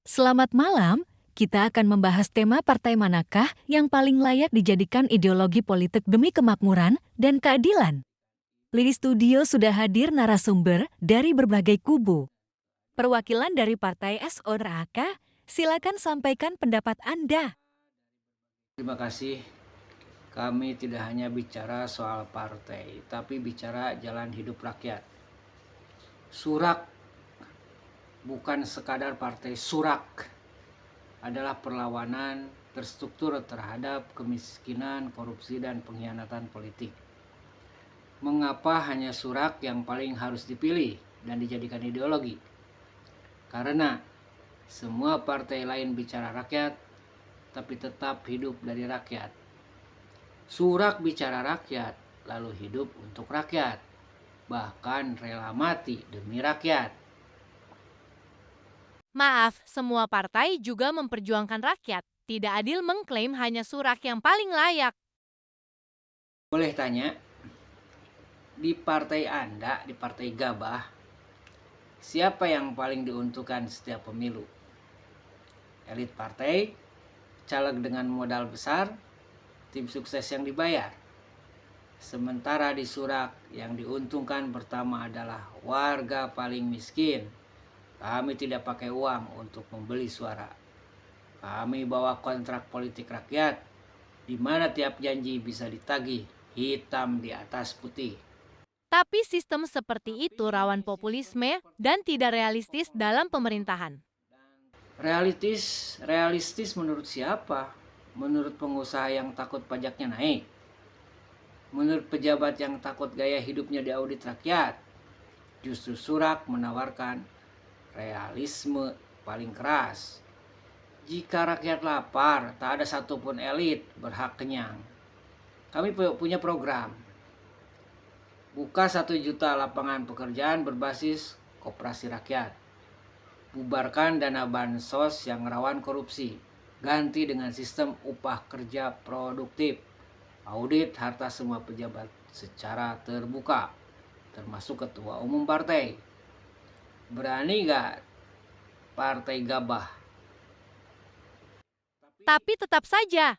Selamat malam, kita akan membahas tema partai manakah yang paling layak dijadikan ideologi politik demi kemakmuran dan keadilan. Di studio sudah hadir narasumber dari berbagai kubu. Perwakilan dari Partai SORAK, silakan sampaikan pendapat Anda. Terima kasih. Kami tidak hanya bicara soal partai, tapi bicara jalan hidup rakyat. Surak bukan sekadar partai, surak adalah perlawanan terstruktur terhadap kemiskinan, korupsi, dan pengkhianatan politik. Mengapa hanya surak yang paling harus dipilih dan dijadikan ideologi? Karena semua partai lain bicara rakyat, tapi tetap hidup dari rakyat. Surak bicara rakyat, lalu hidup untuk rakyat, bahkan rela mati demi rakyat. Maaf, semua partai juga memperjuangkan rakyat. Tidak adil mengklaim hanya Surak yang paling layak. Boleh tanya, di partai Anda, di partai Gabah, siapa yang paling diuntungkan setiap pemilu? Elit partai, caleg dengan modal besar, tim sukses yang dibayar. Sementara di Surak yang diuntungkan pertama adalah warga paling miskin. Kami tidak pakai uang untuk membeli suara. Kami bawa kontrak politik rakyat, di mana tiap janji bisa ditagih hitam di atas putih. Tapi sistem seperti itu rawan populisme dan tidak realistis dalam pemerintahan. Realistis menurut siapa? Menurut pengusaha yang takut pajaknya naik? Menurut pejabat yang takut gaya hidupnya diaudit rakyat? Justru Surak menawarkan realisme paling keras. Jika rakyat lapar, tak ada satupun elit berhak kenyang. Kami punya program. Buka 1 juta lapangan pekerjaan berbasis koperasi rakyat. Bubarkan dana bansos yang rawan korupsi. Ganti dengan sistem upah kerja produktif. Audit harta semua pejabat secara terbuka, termasuk ketua umum partai. Berani gak partai Gabah? Tapi tetap saja,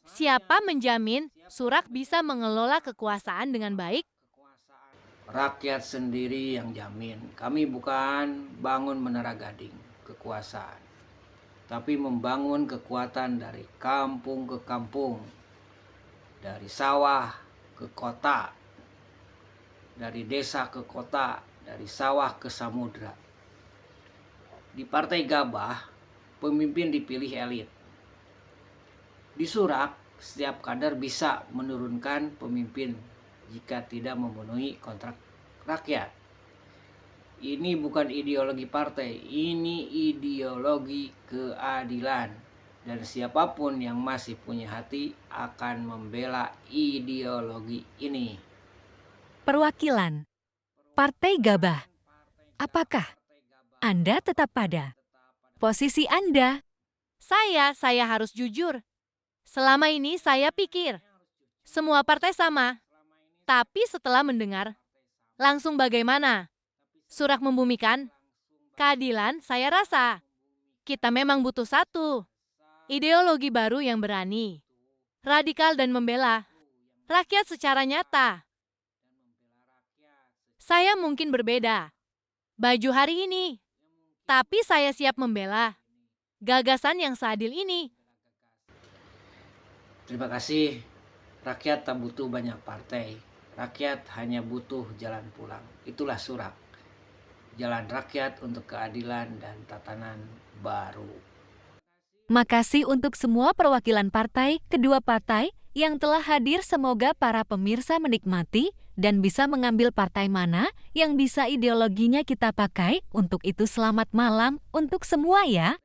siapa menjamin Surak bisa mengelola kekuasaan dengan baik? Rakyat sendiri yang jamin. Kami bukan bangun menara gading kekuasaan, tapi membangun kekuatan dari kampung ke kampung, dari sawah ke kota, dari desa ke kota, dari sawah ke samudra. Di Partai Gabah, pemimpin dipilih elit. Di Surak, setiap kader bisa menurunkan pemimpin jika tidak memenuhi kontrak rakyat. Ini bukan ideologi partai, ini ideologi keadilan. Dan siapapun yang masih punya hati akan membela ideologi ini. Perwakilan Partai Gabah, apakah Anda tetap pada posisi Anda? Saya harus jujur. Selama ini saya pikir semua partai sama. Tapi setelah mendengar, langsung bagaimana? Surak membumikan? Keadilan saya rasa. Kita memang butuh satu. Ideologi baru yang berani, radikal dan membela rakyat secara nyata. Saya mungkin berbeda baju hari ini, tapi saya siap membela gagasan yang seadil ini. Terima kasih. Rakyat tak butuh banyak partai. Rakyat hanya butuh jalan pulang. Itulah Surak. Jalan rakyat untuk keadilan dan tatanan baru. Makasih untuk semua perwakilan partai, kedua partai yang telah hadir. Semoga para pemirsa menikmati dan bisa mengambil partai mana yang bisa ideologinya kita pakai. Untuk itu selamat malam untuk semua ya.